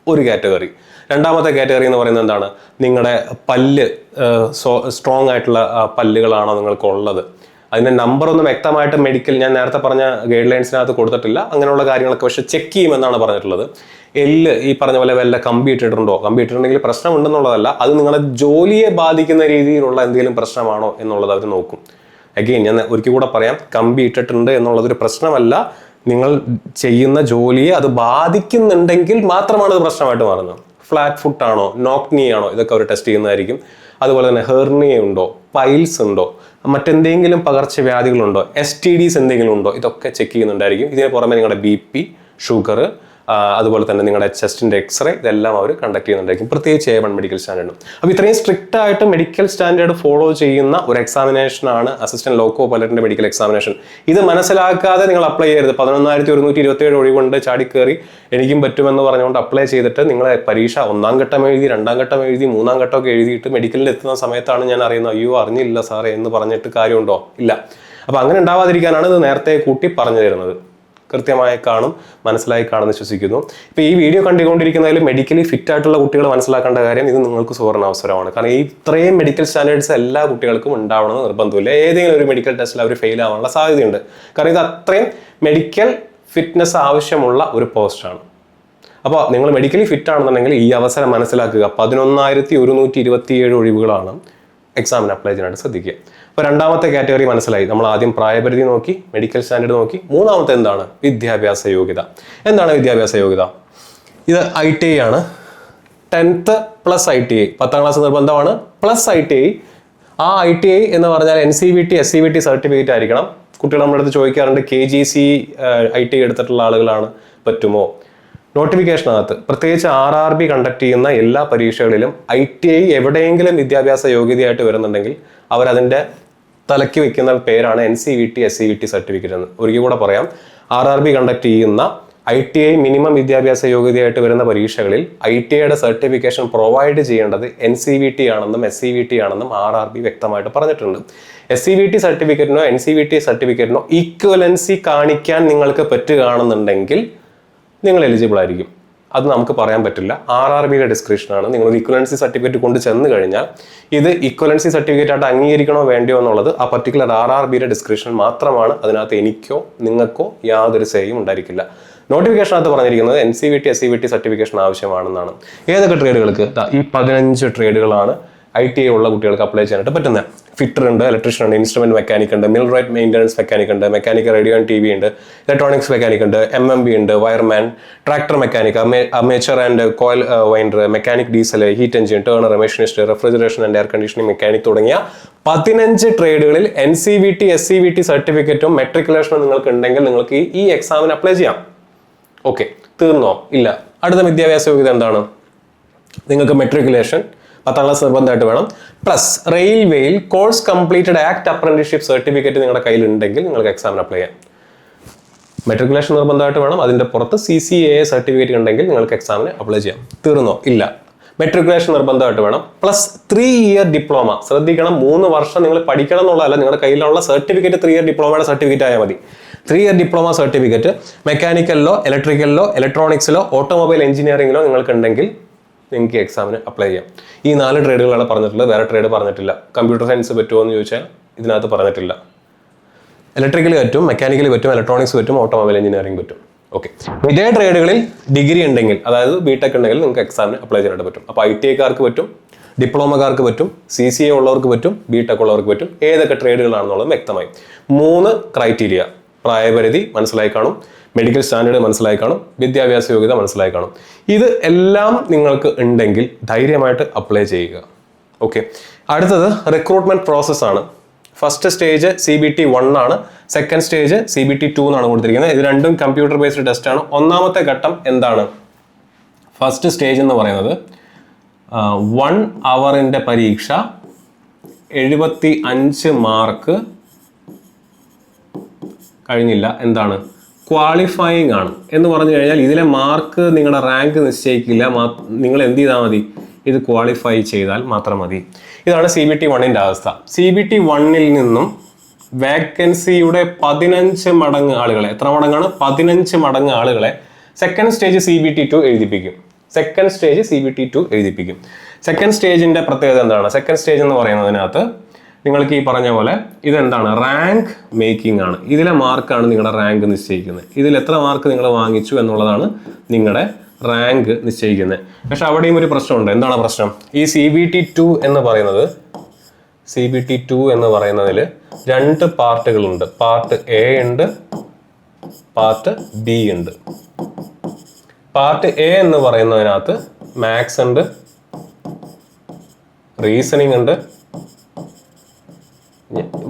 A: ഒരു കാറ്റഗറി. രണ്ടാമത്തെ കാറ്റഗറി എന്ന് പറയുന്നത് എന്താണ്? നിങ്ങളുടെ പല്ല് സ്ട്രോങ് ആയിട്ടുള്ള പല്ലുകളാണോ നിങ്ങൾക്കുള്ളത്. അതിൻ്റെ നമ്പർ ഒന്നും വ്യക്തമായിട്ട് മെഡിക്കൽ ഞാൻ നേരത്തെ പറഞ്ഞ ഗൈഡ് ലൈൻസിനകത്ത് കൊടുത്തിട്ടില്ല. അങ്ങനെയുള്ള കാര്യങ്ങളൊക്കെ പക്ഷെ ചെക്ക് ചെയ്യുമെന്നാണ് പറഞ്ഞിട്ടുള്ളത്. എല്ല് ഈ പറഞ്ഞ പോലെ വല്ല കമ്പി ഇട്ടിട്ടുണ്ടോ, കമ്പി ഇട്ടിട്ടുണ്ടെങ്കിൽ പ്രശ്നമുണ്ടെന്നുള്ളതല്ല, അത് നിങ്ങളുടെ ജോലിയെ ബാധിക്കുന്ന രീതിയിലുള്ള എന്തെങ്കിലും പ്രശ്നമാണോ എന്നുള്ളത് അവർ നോക്കും. അഗെയിൻ ഞാൻ ഒരിക്കൽ കൂടെ പറയാം, കമ്പി ഇട്ടിട്ടുണ്ട് എന്നുള്ളതൊരു പ്രശ്നമല്ല. നിങ്ങൾ ചെയ്യുന്ന ജോലിയെ അത് ബാധിക്കുന്നുണ്ടെങ്കിൽ മാത്രമാണ് അത് പ്രശ്നമായിട്ട് മാറുന്നത്. ഫ്ലാറ്റ് ഫുട്ട് ആണോ, നോക്ക് നീ ആണോ, ഇതൊക്കെ അവർ ടെസ്റ്റ് ചെയ്യുന്നതായിരിക്കും. അതുപോലെ തന്നെ ഹെർണിയ ഉണ്ടോ, പൈൽസ് ഉണ്ടോ, മറ്റെന്തെങ്കിലും പകർച്ചവ്യാധികളുണ്ടോ, STDs എന്തെങ്കിലും ഉണ്ടോ, ഇതൊക്കെ ചെക്ക് ചെയ്യുന്നുണ്ടായിരിക്കും. ഇതിന് പുറമെ നിങ്ങളുടെ BP, ഷുഗർ, അതുപോലെ തന്നെ നിങ്ങളുടെ ചെസ്റ്റിന്റെ എക്സ്റേ, ഇതെല്ലാം അവർ കണ്ടക്ട് ചെയ്യുന്നുണ്ടായിരിക്കും, പ്രത്യേകിച്ച് A1 മെഡിക്കൽ സ്റ്റാൻഡേർഡും. അപ്പോൾ ഇത്രയും സ്ട്രിക്റ്റ് ആയിട്ട് മെഡിക്കൽ സ്റ്റാൻഡേർഡ് ഫോളോ ചെയ്യുന്ന ഒരു എക്സാമിനേഷനാണ് അസിസ്റ്റന്റ് ലോക്കോ പൈലറ്റിന്റെ മെഡിക്കൽ എക്സാമിനേഷൻ. ഇത് മനസ്സിലാക്കാതെ നിങ്ങൾ അപ്ലൈ ചെയ്യരുത്. 11,127 ഒഴിവുണ്ട്, ചാടിക്കേറി എനിക്കും പറ്റുമെന്ന് പറഞ്ഞുകൊണ്ട് അപ്ലൈ ചെയ്തിട്ട് നിങ്ങളെ പരീക്ഷ 1ാം ഘട്ടം എഴുതി, 2ാം ഘട്ടം എഴുതി, 3ാം ഘട്ടമൊക്കെ എഴുതിയിട്ട് മെഡിക്കലിൽ എത്തുന്ന സമയത്താണ് ഞാൻ അറിയുന്നത്, അയ്യോ അറിഞ്ഞില്ല സാറേ എന്ന് പറഞ്ഞിട്ട് കാര്യമുണ്ടോ? ഇല്ല. അപ്പോൾ അങ്ങനെ ഉണ്ടാവാതിരിക്കാനാണ് ഇത് നേരത്തെ കൂട്ടി പറഞ്ഞു തരുന്നത്. കൃത്യമായി കാണും, മനസ്സിലായി കാണുമെന്ന് വിശ്വസിക്കുന്നു. ഇപ്പോൾ ഈ വീഡിയോ കണ്ടുകൊണ്ടിരിക്കുന്നതിൽ മെഡിക്കലി ഫിറ്റ് ആയിട്ടുള്ള കുട്ടികൾ മനസ്സിലാക്കേണ്ട കാര്യം, ഇത് നിങ്ങൾക്ക് സുവർണ്ണ അവസരമാണ്. കാരണം ഈ ഇത്രയും മെഡിക്കൽ സ്റ്റാൻഡേർഡ്സ് എല്ലാ കുട്ടികൾക്കും ഉണ്ടാവണമെന്ന് നിർബന്ധമില്ല. ഏതെങ്കിലും ഒരു മെഡിക്കൽ ടെസ്റ്റിൽ അവർ ഫെയിൽ ആവാനുള്ള സാധ്യതയുണ്ട്. കാരണം ഇത് അത്രയും മെഡിക്കൽ ഫിറ്റ്നസ് ആവശ്യമുള്ള ഒരു പോസ്റ്റാണ്. അപ്പോൾ നിങ്ങൾ മെഡിക്കലി ഫിറ്റ് ആണെന്നുണ്ടെങ്കിൽ ഈ അവസരം മനസ്സിലാക്കുക. 11,127 ഒഴിവുകളാണ് എക്സാമിന് അപ്ലൈ ചെയ്യാനായിട്ട് ശ്രദ്ധിക്കുക. അപ്പോൾ രണ്ടാമത്തെ കാറ്റഗറി മനസ്സിലായി. നമ്മൾ ആദ്യം പ്രായപരിധി നോക്കി, മെഡിക്കൽ സ്റ്റാൻഡേർഡ് നോക്കി. മൂന്നാമത്തെ എന്താണ്? വിദ്യാഭ്യാസ യോഗ്യത. എന്താണ് വിദ്യാഭ്യാസ യോഗ്യത? ഇത് ITI ആണ്. 10th പ്ലസ് ITI, 10ാം ക്ലാസ് നിർബന്ധമാണ്, പ്ലസ് ITI. ആ ITI എന്ന് പറഞ്ഞാൽ NCVT, SCVT സർട്ടിഫിക്കറ്റ് ആയിരിക്കണം. കുട്ടികൾ നമ്മുടെ അടുത്ത് ചോദിക്കാറുണ്ട്, KGC ITI എടുത്തിട്ടുള്ള ആളുകളാണ് പറ്റുമോ? നോട്ടിഫിക്കേഷനകത്ത് പ്രത്യേകിച്ച് RRB കണ്ടക്ട് ചെയ്യുന്ന എല്ലാ പരീക്ഷകളിലും ITI എവിടെയെങ്കിലും വിദ്യാഭ്യാസ യോഗ്യതയായിട്ട് വരുന്നുണ്ടെങ്കിൽ അവരതിൻ്റെ തലയ്ക്ക് വെക്കുന്ന പേരാണ് NCVT, SCVT സർട്ടിഫിക്കറ്റ് എന്ന്. ഒരിക്കൽ കൂടെ പറയാം, RRB കണ്ടക്ട് ചെയ്യുന്ന ITI മിനിമം വിദ്യാഭ്യാസ യോഗ്യതയായിട്ട് വരുന്ന പരീക്ഷകളിൽ ITIയുടെ സർട്ടിഫിക്കേഷൻ പ്രൊവൈഡ് ചെയ്യേണ്ടത് NCVT ആണെന്നും SCVT ആണെന്നും RRB വ്യക്തമായിട്ട് പറഞ്ഞിട്ടുണ്ട്. SCVT സർട്ടിഫിക്കറ്റിനോ NCVT സർട്ടിഫിക്കറ്റിനോ ഈക്വലൻസി കാണിക്കാൻ നിങ്ങൾക്ക് പറ്റുകയാണെന്നുണ്ടെങ്കിൽ നിങ്ങൾ എലിജിബിൾ ആയിരിക്കും. അത് നമുക്ക് പറയാൻ പറ്റില്ല, RRBയുടെ ഡിസ്ക്രിപ്ഷനാണ്. നിങ്ങളൊരു ഇക്വലൻസി സർട്ടിഫിക്കറ്റ് കൊണ്ട് ചെന്ന് കഴിഞ്ഞാൽ ഇത് ഇക്വലൻസി സർട്ടിഫിക്കറ്റ് ആയിട്ട് അംഗീകരിക്കണോ വേണ്ടിയോ എന്നുള്ളത് ആ പർട്ടിക്കുലർ RRBയുടെ ഡിസ്ക്രിപ്ഷൻ മാത്രമാണ്. അതിനകത്ത് എനിക്കോ നിങ്ങൾക്കോ യാതൊരു സേയും ഉണ്ടായിരിക്കില്ല. നോട്ടിഫിക്കേഷനകത്ത് പറഞ്ഞിരിക്കുന്നത് NCVT, SCVT സർട്ടിഫിക്കേഷൻ ആവശ്യമാണെന്നാണ്. ഏതൊക്കെ ട്രേഡുകൾക്ക്? ഈ 15 ട്രേഡുകളാണ് ITI ഉള്ള കുട്ടികൾക്ക് അപ്ലൈ ചെയ്യാനായിട്ട് പറ്റുന്നത്. ഫിറ്റർ ഉണ്ട്, ഇലക്ട്രീഷ്യൻ ഉണ്ട്, ഇൻസ്ട്രുമെന്റ് മെക്കാനിക് ഉണ്ട്, മിൽ റൈറ്റ് മെയിൻ്റനൻസ് മെക്കാനിക് ഉണ്ട്, മെക്കാനിക്കൽ റേഡിയോ ആൻഡ് TV ഉണ്ട്, ഇലക്ട്രോണിക്സ് മെക്കാനിക് ഉണ്ട്, MMB ഉണ്ട്, wireman, tractor mechanic, amateur and coil winder, mechanic diesel, heat engine, turner, machinist, refrigeration and air conditioning mechanic തുടങ്ങിയ 15 ട്രേഡുകളിൽ NCVT SCVT സർട്ടിഫിക്കറ്റും മെട്രിക്കുലേഷനും നിങ്ങൾക്ക് ഉണ്ടെങ്കിൽ നിങ്ങൾക്ക് ഈ എക്സാമിന് അപ്ലൈ ചെയ്യാം. ഓക്കെ, തീർന്നോ? ഇല്ല. അടുത്ത വിദ്യാഭ്യാസ യോഗ്യത എന്താണ്? നിങ്ങൾക്ക് മെട്രിക്കുലേഷൻ 10ാം ക്ലാസ് നിർബന്ധമായിട്ട് വേണം. പ്ലസ് റെയിൽവേയിൽ course completed act apprenticeship certificate നിങ്ങളുടെ കയ്യിൽ ഉണ്ടെങ്കിൽ നിങ്ങൾക്ക് എക്സാമിന് അപ്ലൈ ചെയ്യാം. മെട്രിക്കുലേഷൻ നിർബന്ധമായിട്ട് വേണം. അതിന്റെ പുറത്ത് CCAA സർട്ടിഫിക്കറ്റ് ഉണ്ടെങ്കിൽ നിങ്ങൾക്ക് എക്സാമിന് അപ്ലൈ ചെയ്യാം. തീർന്നോ? ഇല്ല. മെട്രിക്കുലേഷൻ നിർബന്ധമായിട്ട് വേണം. Plus 3 year diploma. ശ്രദ്ധിക്കണം, 3 വർഷം നിങ്ങൾ പഠിക്കണം എന്നുള്ളതല്ല, നിങ്ങളുടെ കയ്യിലുള്ള സർട്ടിഫിക്കറ്റ് 3 ഇയർ ഡിപ്ലോമയുടെ സർട്ടിഫിക്കറ്റ് ആയാൽ മതി. 3 ഇയർ ഡിപ്ലോമ സർട്ടിഫിക്കറ്റ് മെക്കാനിക്കലിലോ ഇലക്ട്രിക്കലിലോ ഇലക്ട്രോണിക്സിലോ ഓട്ടോമൊബൈൽ എഞ്ചിനീയറിംഗിലോ നിങ്ങൾക്ക് ഉണ്ടെങ്കിൽ നിങ്ങൾക്ക് എക്സാമിന് അപ്ലൈ ചെയ്യാം. ഈ 4 ട്രേഡുകളാണ് പറഞ്ഞിട്ടുള്ളത്, വേറെ ട്രേഡ് പറഞ്ഞിട്ടില്ല. കമ്പ്യൂട്ടർ സയൻസ് പറ്റുമോ എന്ന് ചോദിച്ചാൽ ഇതിനകത്ത് പറഞ്ഞിട്ടില്ല. ഇലക്ട്രിക്കൽ പറ്റും, മെക്കാനിക്കൽ പറ്റും, ഇലക്ട്രോണിക്സ് പറ്റും, ഓട്ടോമൊബൈൽ എഞ്ചിനീയറിംഗ് പറ്റും. ഓക്കെ, ഇതേ ട്രേഡുകളിൽ ഡിഗ്രി ഉണ്ടെങ്കിൽ, അതായത് BTech ഉണ്ടെങ്കിൽ നിങ്ങൾക്ക് എക്സാമിന് അപ്ലൈ ചെയ്യാനായിട്ട് പറ്റും. അപ്പോൾ ITIക്കാർക്ക് പറ്റും, ഡിപ്ലോമക്കാർക്ക് പറ്റും, CCA ഉള്ളവർക്ക് പറ്റും, BTech ഉള്ളവർക്ക് പറ്റും. ഏതൊക്കെ ട്രേഡുകളാണെന്നുള്ളത് വ്യക്തമായി. 3 ക്രൈറ്റീരിയ: പ്രായപരിധി മനസ്സിലായി കാണും, മെഡിക്കൽ സ്റ്റാൻഡേർഡ് മനസ്സിലായി കാണും, വിദ്യാഭ്യാസ യോഗ്യത മനസ്സിലായി കാണും. ഇത് എല്ലാം നിങ്ങൾക്ക് ഉണ്ടെങ്കിൽ ധൈര്യമായിട്ട് അപ്ലൈ ചെയ്യുക. ഓക്കെ, അടുത്തത് റിക്രൂട്ട്മെന്റ് പ്രോസസ്സാണ്. ഫസ്റ്റ് സ്റ്റേജ് CBT 1 ആണ്, സെക്കൻഡ് സ്റ്റേജ് CBT 2 എന്നാണ് കൊടുത്തിരിക്കുന്നത്. ഇത് രണ്ടും കമ്പ്യൂട്ടർ ബേസ്ഡ് ടെസ്റ്റ് ആണ്. ഒന്നാമത്തെ ഘട്ടം എന്താണ്? ഫസ്റ്റ് സ്റ്റേജ് എന്ന് പറയുന്നത് 1 അവറിന്റെ പരീക്ഷ, 75 മാർക്ക് കഴിഞ്ഞില്ല, എന്താണ്? ക്വാളിഫയിങ് ആണ്. എന്ന് പറഞ്ഞു കഴിഞ്ഞാൽ ഇതിലെ മാർക്ക് നിങ്ങളുടെ റാങ്ക് നിശ്ചയിക്കില്ല. നിങ്ങൾ എന്ത് ചെയ്താൽ മതി? ഇത് ക്വാളിഫൈ ചെയ്താൽ മാത്രം മതി. ഇതാണ് CBT 1ന്റെ അവസ്ഥ. CBT 1ൽ നിന്നും വേക്കൻസിയുടെ 15 മടങ്ങ് ആളുകളെ, എത്ര മടങ്ങാണ്? 15 മടങ്ങ് ആളുകളെ സെക്കൻഡ് സ്റ്റേജ് CBT 2 എഴുതിപ്പിക്കും. സെക്കൻഡ് സ്റ്റേജ് CBT 2 എഴുതിപ്പിക്കും. സെക്കൻഡ് സ്റ്റേജിന്റെ പ്രത്യേകത എന്താണ്? സെക്കൻഡ് സ്റ്റേജ് എന്ന് പറയുന്നതിനകത്ത് നിങ്ങൾക്ക് ഈ പറഞ്ഞ പോലെ ഇതെന്താണ്? റാങ്ക് മേക്കിംഗ് ആണ്. ഇതിലെ മാർക്കാണ് നിങ്ങളുടെ റാങ്ക് നിശ്ചയിക്കുന്നത്. ഇതിൽ എത്ര മാർക്ക് നിങ്ങൾ വാങ്ങിച്ചു എന്നുള്ളതാണ് നിങ്ങളുടെ റാങ്ക് നിശ്ചയിക്കുന്നത്. പക്ഷെ അവിടെയും ഒരു പ്രശ്നമുണ്ട്. എന്താണ് പ്രശ്നം? ഈ CBT 2 എന്ന് പറയുന്നത്, CBT 2 എന്ന് പറയുന്നതിൽ 2 പാർട്ടുകളുണ്ട്. പാർട്ട് A ഉണ്ട്, പാർട്ട് B ഉണ്ട്. പാർട്ട് A എന്ന് പറയുന്നതിനകത്ത് മാത്സ് ഉണ്ട്, റീസണിങ് ഉണ്ട്.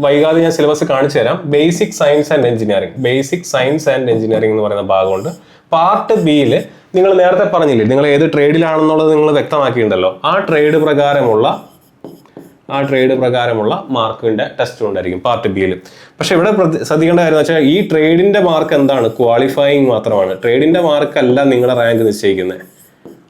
A: വൈകാതെ ഞാൻ സിലബസ് കാണിച്ചു തരാം. Basic science and engineering, basic science and engineering എന്ന് പറയുന്ന ഭാഗമുണ്ട്. പാർട്ട് Bയിൽ നിങ്ങൾ നേരത്തെ പറഞ്ഞില്ലേ, നിങ്ങൾ ഏത് ട്രേഡിലാണെന്നുള്ളത് നിങ്ങൾ വ്യക്തമാക്കിയിട്ടുണ്ടല്ലോ. ആ ട്രേഡ് പ്രകാരമുള്ള മാർക്കിന്റെ ടെസ്റ്റ് ഉണ്ടായിരിക്കും പാർട്ട് Bയിൽ. പക്ഷെ ഇവിടെ ശ്രദ്ധിക്കേണ്ട കാര്യം എന്ന് വെച്ചാൽ ഈ ട്രേഡിന്റെ മാർക്ക് എന്താണ്? ക്വാളിഫയിങ് മാത്രമാണ്. ട്രേഡിന്റെ മാർക്ക് അല്ല നിങ്ങളുടെ റാങ്ക് നിശ്ചയിക്കുന്നത്.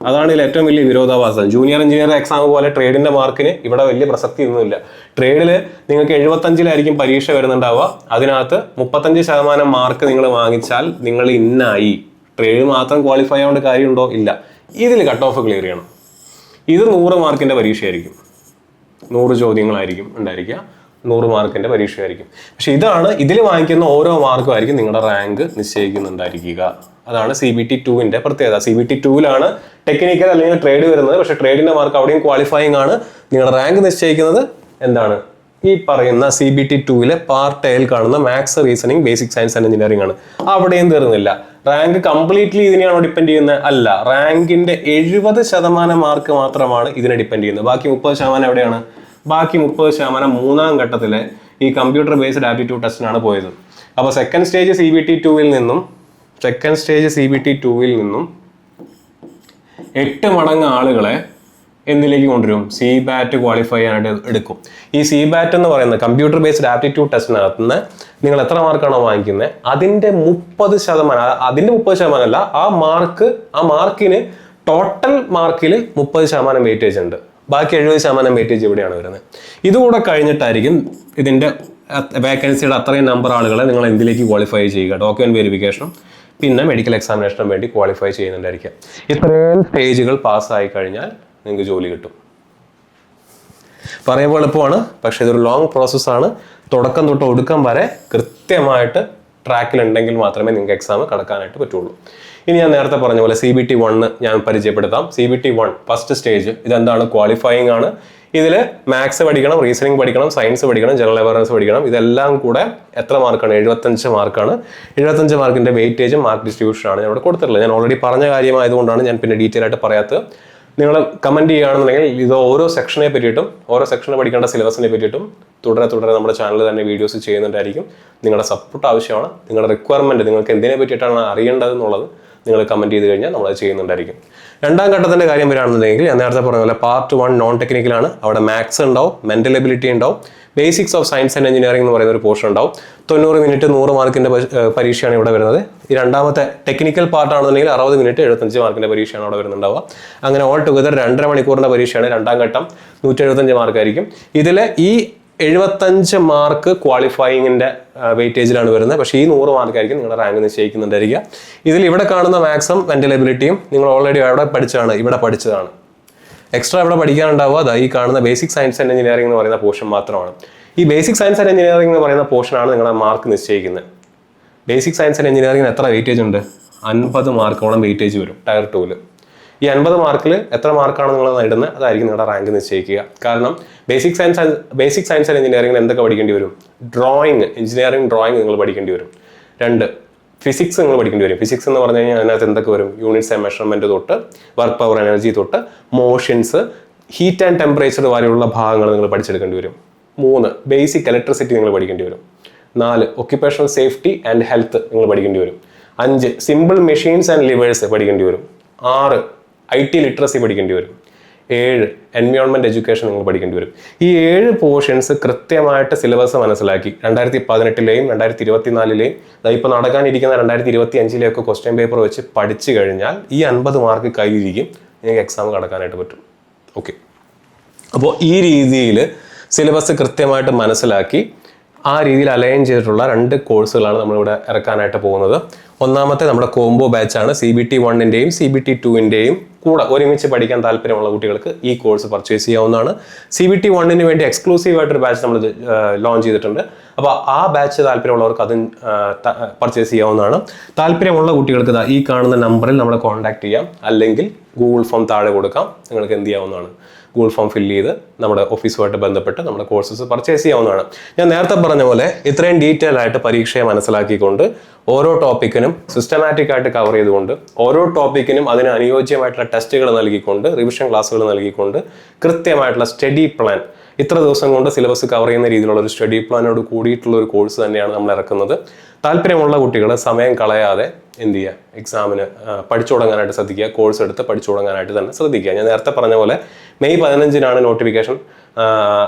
A: അതാണ് ഇതിൽ ഏറ്റവും വലിയ വിരോധാഭാസം. ജൂനിയർ എഞ്ചിനീയർ എക്സാം പോലെ ട്രേഡിന്റെ മാർക്കിന് ഇവിടെ വലിയ പ്രസക്തി ഒന്നുമില്ല. ട്രേഡിൽ നിങ്ങൾക്ക് 75-ലായിരിക്കും പരീക്ഷ വരുന്നുണ്ടാവുക. അതിനകത്ത് 35% മാർക്ക് നിങ്ങൾ വാങ്ങിച്ചാൽ നിങ്ങൾ ഇന്നായി. ട്രേഡ് മാത്രം ക്വാളിഫൈ ആവേണ്ട കാര്യമുണ്ടോ? ഇല്ല. ഇതിൽ കട്ട് ഓഫ് ക്ലിയർ ചെയ്യണം. ഇത് 100 മാർക്കിന്റെ പരീക്ഷയായിരിക്കും, 100 ചോദ്യങ്ങളായിരിക്കും ഉണ്ടായിരിക്കുക, 100 മാർക്കിന്റെ പരീക്ഷയായിരിക്കും. പക്ഷെ ഇതിൽ വാങ്ങിക്കുന്ന ഓരോ മാർക്കും ആയിരിക്കും നിങ്ങളുടെ റാങ്ക് നിശ്ചയിക്കുന്നുണ്ടായിരിക്കുക. അതാണ് CBT 2ന്റെ പ്രത്യേകത. CBT 2ലാണ് ടെക്നിക്കൽ അല്ലെങ്കിൽ ട്രേഡ് വരുന്നത്. പക്ഷെ ട്രേഡിന്റെ മാർക്ക് അവിടെയും ക്വാളിഫയിങ് ആണ്. നിങ്ങളുടെ റാങ്ക് നിശ്ചയിക്കുന്നത് എന്താണ്? ഈ പറയുന്ന CBT 2ലെ പാർട്ട് എയിൽ കാണുന്ന maths, reasoning, basic science and engineering ആണ്. അവിടെയും തീർന്നില്ല. റാങ്ക് കംപ്ലീറ്റ്ലി ഇതിനെയാണോ ഡിപ്പെൻഡ് ചെയ്യുന്നത്? അല്ല. റാങ്കിന്റെ 70% മാർക്ക് മാത്രമാണ് ഇതിനെ ഡിപ്പെൻഡ് ചെയ്യുന്നത്. ബാക്കി 30% എവിടെയാണ്? ബാക്കി 30% 3ാം ഘട്ടത്തിലെ ഈ കമ്പ്യൂട്ടർ ബേസ്ഡ് ആപ്റ്റിറ്റ്യൂഡ് ടെസ്റ്റിനാണ് പോയത്. അപ്പോൾ സെക്കൻഡ് സ്റ്റേജ് CBT 2ൽ നിന്നും 8 മടങ്ങ് ആളുകളെ എന്തിലേക്ക് കൊണ്ടുവരും? CBAT ക്വാളിഫൈ ചെയ്യാനായിട്ട് എടുക്കും. ഈ CBAT എന്ന് പറയുന്നത് കമ്പ്യൂട്ടർ ബേസ്ഡ് ആപ്റ്റിറ്റ്യൂഡ് ടെസ്റ്റിനകത്ത് നിന്ന് നിങ്ങൾ എത്ര മാർക്കാണോ വാങ്ങിക്കുന്നത് അതിന്റെ 30%, അതിന്റെ 30% അല്ല, ആ മാർക്കിന് ടോട്ടൽ മാർക്കിൽ 30% വെയിറ്റേജ് ഉണ്ട്. ബാക്കി 70% വെയിറ്റേജ് ഇവിടെയാണ് വരുന്നത്. ഇതുകൂടെ കഴിഞ്ഞിട്ടായിരിക്കും ഇതിന്റെ വേക്കൻസിയുടെ അത്രയും നമ്പർ ആളുകളെ നിങ്ങൾ എന്തിലേക്ക് ക്വാളിഫൈ ചെയ്യുക? ഡോക്യുമെന്റ് വെരിഫിക്കേഷനും പിന്നെ മെഡിക്കൽ എക്സാമിനേഷനും വേണ്ടി ക്വാളിഫൈ ചെയ്യുന്നുണ്ടായിരിക്കും. ഇത്രയും സ്റ്റേജുകൾ പാസ്സായി കഴിഞ്ഞാൽ നിങ്ങൾക്ക് ജോലി കിട്ടും. പറയുമ്പോൾ എളുപ്പമാണ്, പക്ഷെ ഇതൊരു ലോങ് പ്രോസസ്സാണ്. തുടക്കം തൊട്ട് ഒടുക്കം വരെ കൃത്യമായിട്ട് ട്രാക്കിൽ ഉണ്ടെങ്കിൽ മാത്രമേ നിങ്ങൾക്ക് എക്സാം കടക്കാനായിട്ട് പറ്റുള്ളൂ. ഇനി ഞാൻ നേരത്തെ പറഞ്ഞ പോലെ CBT 1 ഞാൻ പരിചയപ്പെടുത്താം. CBT 1 ഫസ്റ്റ് സ്റ്റേജ് ഇതെന്താണ്? ക്വാളിഫയിങ് ആണ്. ഇതിൽ മാത്സ് പഠിക്കണം, റീസണിങ് പഠിക്കണം, സയൻസ് പഠിക്കണം, ജനറൽ അവയർനെസ് പഠിക്കണം. ഇതെല്ലാം കൂടെ എത്ര മാർക്കാണ്? 75 മാർക്കാണ്. 75 മാർക്കിന്റെ വെയിറ്റേജും മാർക്ക് ഡിസ്ട്രിബ്യൂഷനാണ് ഞാൻ ഇവിടെ കൊടുത്തിട്ടുള്ളത്. ഞാൻ ഓൾറെഡി പറഞ്ഞ കാര്യമായതുകൊണ്ടാണ് ഞാൻ പിന്നെ ഡീറ്റെയിൽ ആയിട്ട് പറയാത്തത്. നിങ്ങൾ കമന്റ് ചെയ്യുകയാണെന്നുണ്ടെങ്കിൽ ഇത് ഓരോ സെക്ഷനെ പറ്റിയിട്ടും ഓരോ സെക്ഷന് പഠിക്കേണ്ട സിലബസിനെ പറ്റിയിട്ടും തുടരെ നമ്മുടെ ചാനൽ തന്നെ വീഡിയോസ് ചെയ്യുന്നുണ്ടായിരിക്കും. നിങ്ങളുടെ സപ്പോർട്ട് ആവശ്യമാണ്. നിങ്ങളുടെ റിക്വയർമെന്റ് നിങ്ങൾക്ക് എന്തിനെ പറ്റിയിട്ടാണ് അറിയേണ്ടതെന്നുള്ളത് നിങ്ങൾ കമന്റ് ചെയ്ത് കഴിഞ്ഞാൽ നമ്മളത് ചെയ്യുന്നുണ്ടായിരിക്കും. രണ്ടാം ഘട്ടത്തിന്റെ കാര്യം വരികയാണെന്നുണ്ടെങ്കിൽ ഞാൻ നേരത്തെ പറഞ്ഞ പോലെ പാർട്ട് 1 നോൺ ടെക്നിക്കലാണ്. അവിടെ മാത്സ് ഉണ്ടാവും, മെന്റൽ എബിലിറ്റി ഉണ്ടാവും, basics of science and engineering എന്ന് പറയുന്ന ഒരു പോർഷൻ ഉണ്ടാവും. 90 മിനിറ്റ് 100 മാർക്കിന്റെ പരീക്ഷയാണ് ഇവിടെ വരുന്നത്. ഈ രണ്ടാമത്തെ ടെക്നിക്കൽ പാർട്ടാണെന്നുണ്ടെങ്കിൽ 60 മിനിറ്റ് 75 മാർക്കിന്റെ പരീക്ഷയാണ് അവിടെ വരുന്നുണ്ടാവുക. അങ്ങനെ ഓൾ ടുഗദർ 2.5 മണിക്കൂറിന്റെ പരീക്ഷയാണ്. രണ്ടാം ഘട്ടം 175 മാർക്കായിരിക്കും. ഇതിൽ ഈ 75 മാർക്ക് ക്വാളിഫയിങ്ങിന്റെ വെയിറ്റേജിലാണ് വരുന്നത്. പക്ഷേ ഈ 100 മാർക്കായിരിക്കും നിങ്ങളുടെ റാങ്ക് നിശ്ചയിക്കുന്നുണ്ടായിരിക്കുക. ഇതിൽ ഇവിടെ കാണുന്ന മാക്സും മെന്റൽ എബിലിറ്റിയും നിങ്ങൾ ഓൾറെഡി അവിടെ പഠിച്ചതാണ്, ഇവിടെ പഠിച്ചതാണ്. എക്സ്ട്രാ ഇവിടെ പഠിക്കാനുണ്ടാവുക അതാ ഈ കാണുന്ന ബേസിക് സയൻസ് ആൻഡ് എഞ്ചിനീയറിംഗ് എന്ന് പറയുന്ന പോർഷൻ മാത്രമാണ്. ഈ ബേസിക് സയൻസ് ആൻഡ് എഞ്ചിനീയറിംഗ് എന്ന് പറയുന്ന പോർഷനാണ് നിങ്ങളുടെ മാർക്ക് നിശ്ചയിക്കുന്നത്. ബേസിക് സയൻസ് ആൻഡ് എഞ്ചിനീയറിംഗിന് എത്ര വെയിറ്റേജ് ഉണ്ട്? 50 മാർക്കോളം വെയിറ്റേജ് വരും ടയർ 2-ൽ. ഈ 50 മാർക്കിൽ എത്ര മാർക്കാണ് നിങ്ങൾ നേടുന്നത് അതായിരിക്കും നിങ്ങളുടെ റാങ്ക് നിശ്ചയിക്കുക. കാരണം ബേസിക് സയൻസ് ആൻഡ് എഞ്ചിനീയറിംഗിന് എന്തൊക്കെ പഠിക്കേണ്ടി വരും? ഡ്രോയിങ്, എഞ്ചിനീയറിംഗ് ഡ്രോയിങ് നിങ്ങൾ പഠിക്കേണ്ടി വരും. 2 ഫിസിക്സ് നിങ്ങൾ പഠിക്കേണ്ടി വരും. ഫിസിക്സ് എന്ന് പറഞ്ഞു കഴിഞ്ഞാൽ അതിനകത്ത് എന്തൊക്കെ വരും? യൂണിറ്റ്സ് ആൻഡ് മെഷർമെന്റ് തൊട്ട് വർക്ക് പവർ എനർജി തൊട്ട് മോഷൻസ്, ഹീറ്റ് ആൻഡ് ടെമ്പറേച്ചർ വരെയുള്ള ഭാഗങ്ങൾ നിങ്ങൾ പഠിച്ചെടുക്കേണ്ടി വരും. 3 ബേസിക് ഇലക്ട്രിസിറ്റി നിങ്ങൾ പഠിക്കേണ്ടി വരും. 4 ഒക്യുപ്പേഷണൽ സേഫ്റ്റി ആൻഡ് ഹെൽത്ത് നിങ്ങൾ പഠിക്കേണ്ടി വരും. 5 സിമ്പിൾ മെഷീൻസ് ആൻഡ് ലിവേഴ്സ് പഠിക്കേണ്ടി വരും. 6 IT ലിറ്ററസി പഠിക്കേണ്ടി വരും. 7 എൻവയോൺമെന്റ് എഡ്യൂക്കേഷൻ നിങ്ങൾ പഠിക്കേണ്ടി വരും. ഈ 7 പോർഷൻസ് കൃത്യമായിട്ട് സിലബസ് മനസ്സിലാക്കി 2018-ലെയും 2024-ലെയും ഇപ്പോൾ നടക്കാനിരിക്കുന്ന 2025-ലെയൊക്കെ ക്വസ്റ്റ്യൻ പേപ്പർ വെച്ച് പഠിച്ചു കഴിഞ്ഞാൽ ഈ 50 മാർക്ക് കയ്യിലിരിക്കും. നിങ്ങൾക്ക് എക്സാം കടക്കാനായിട്ട് പറ്റും. ഓക്കെ, അപ്പോൾ ഈ രീതിയിൽ സിലബസ് കൃത്യമായിട്ട് മനസ്സിലാക്കി ആ രീതിയിൽ അലൈൻ ചെയ്തിട്ടുള്ള 2 കോഴ്സുകളാണ് നമ്മളിവിടെ ഇറക്കാനായിട്ട് പോകുന്നത്. ഒന്നാമത്തെ നമ്മുടെ കോംബോ ബാച്ചാണ്. CBT 1-ൻ്റെയും CBT 2-ൻ്റെയും കൂടെ ഒരുമിച്ച് പഠിക്കാൻ താല്പര്യമുള്ള കുട്ടികൾക്ക് ഈ കോഴ്സ് പർച്ചേസ് ചെയ്യാവുന്നതാണ്. CBT 1-ന് വേണ്ടി എക്സ്ക്ലൂസീവ് ആയിട്ടൊരു ബാച്ച് നമ്മൾ ലോഞ്ച് ചെയ്തിട്ടുണ്ട്. അപ്പോൾ ആ ബാച്ച് താല്പര്യമുള്ളവർക്ക് അതും പർച്ചേസ് ചെയ്യാവുന്നതാണ്. താല്പര്യമുള്ള കുട്ടികൾക്ക് ഈ കാണുന്ന നമ്പറിൽ നമ്മളെ കോൺടാക്ട് ചെയ്യാം, അല്ലെങ്കിൽ ഗൂഗിൾ ഫോം താഴെ കൊടുക്കാം. നിങ്ങൾക്ക് എന്ത് ചെയ്യാവുന്നതാണ്? ഗൂഗിൾ ഫോം ഫില്ല് ചെയ്ത് നമ്മുടെ ഓഫീസുമായിട്ട് ബന്ധപ്പെട്ട് നമ്മുടെ കോഴ്സസ് പർച്ചേസ് ചെയ്യാവുന്നതാണ്. ഞാൻ നേരത്തെ പറഞ്ഞ പോലെ ഇത്രയും ഡീറ്റെയിൽ ആയിട്ട് പരീക്ഷയെ മനസ്സിലാക്കിക്കൊണ്ട് ഓരോ ടോപ്പിക്കിനും സിസ്റ്റമാറ്റിക് ആയിട്ട് കവർ ചെയ്തുകൊണ്ട് ഓരോ ടോപ്പിക്കിനും അതിന് അനുയോജ്യമായിട്ടുള്ള ടെസ്റ്റുകൾ നൽകിക്കൊണ്ട് റിവിഷൻ ക്ലാസ്സുകൾ നൽകിക്കൊണ്ട് കൃത്യമായിട്ടുള്ള സ്റ്റഡി പ്ലാൻ ഇത്ര ദിവസം കൊണ്ട് സിലബസ് കവർ ചെയ്യുന്ന രീതിയിലുള്ള ഒരു സ്റ്റഡി പ്ലാനോട് കൂടിയിട്ടുള്ള ഒരു കോഴ്സ് തന്നെയാണ് നമ്മൾ ഇറക്കുന്നത്. താല്പര്യമുള്ള കുട്ടികൾ സമയം കളയാതെ എന്ത് ചെയ്യുക? എക്സാമിന് പഠിച്ചു തുടങ്ങാനായിട്ട് ശ്രദ്ധിക്കുക. കോഴ്സ് എടുത്ത് പഠിച്ചു തുടങ്ങാനായിട്ട് തന്നെ ശ്രദ്ധിക്കുക. ഞാൻ നേരത്തെ പറഞ്ഞ പോലെ മെയ് 15-നാണ് നോട്ടിഫിക്കേഷൻ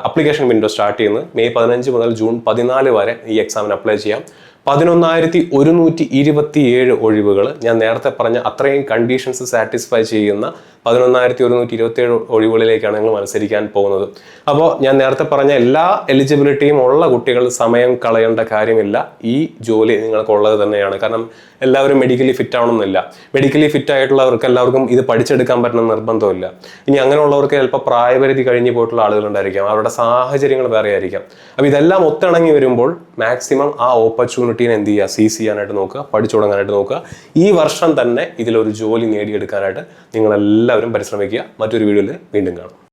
A: അപ്ലിക്കേഷൻ വിൻഡോ സ്റ്റാർട്ട് ചെയ്യുന്നത്. മെയ് 15 മുതൽ ജൂൺ 14 വരെ ഈ എക്സാമിന് അപ്ലൈ ചെയ്യാം. 11,127 ഒഴിവുകൾ, ഞാൻ നേരത്തെ പറഞ്ഞ അത്രയും കണ്ടീഷൻസ് സാറ്റിസ്ഫൈ ചെയ്യുന്ന 11,127 ഒഴിവുകളിലേക്കാണ് നിങ്ങൾ മത്സരിക്കാൻ പോകുന്നത്. അപ്പോൾ ഞാൻ നേരത്തെ പറഞ്ഞ എല്ലാ എലിജിബിലിറ്റിയും ഉള്ള കുട്ടികൾ സമയം കളയേണ്ട കാര്യമില്ല. ഈ ജോലി നിങ്ങൾക്കുള്ളത് തന്നെയാണ്. കാരണം എല്ലാവരും മെഡിക്കലി ഫിറ്റ് ആവണമെന്നില്ല. മെഡിക്കലി ഫിറ്റ് ആയിട്ടുള്ളവർക്ക് എല്ലാവർക്കും ഇത് പഠിച്ചെടുക്കാൻ പറ്റുന്ന നിർബന്ധമില്ല. ഇനി അങ്ങനെയുള്ളവർക്ക് ചിലപ്പോൾ പ്രായപരിധി കഴിഞ്ഞു പോയിട്ടുള്ള ആളുകളുണ്ടായിരിക്കാം, അവരുടെ സാഹചര്യങ്ങൾ വേറെ ആയിരിക്കാം. അപ്പോൾ ഇതെല്ലാം ഒത്തിണങ്ങി വരുമ്പോൾ മാക്സിമം ആ ഓപ്പർച്യൂണിറ്റീനെ എന്ത് ചെയ്യുക? സീസ് ചെയ്യാനായിട്ട് നോക്കുക, പഠിച്ചു തുടങ്ങാനായിട്ട് നോക്കുക. ഈ വർഷം തന്നെ ഇതിലൊരു ജോലി നേടിയെടുക്കാനായിട്ട് നിങ്ങളെല്ലാവരും പരിശ്രമിക്കുക. മറ്റൊരു വീഡിയോയിൽ വീണ്ടും കാണാം.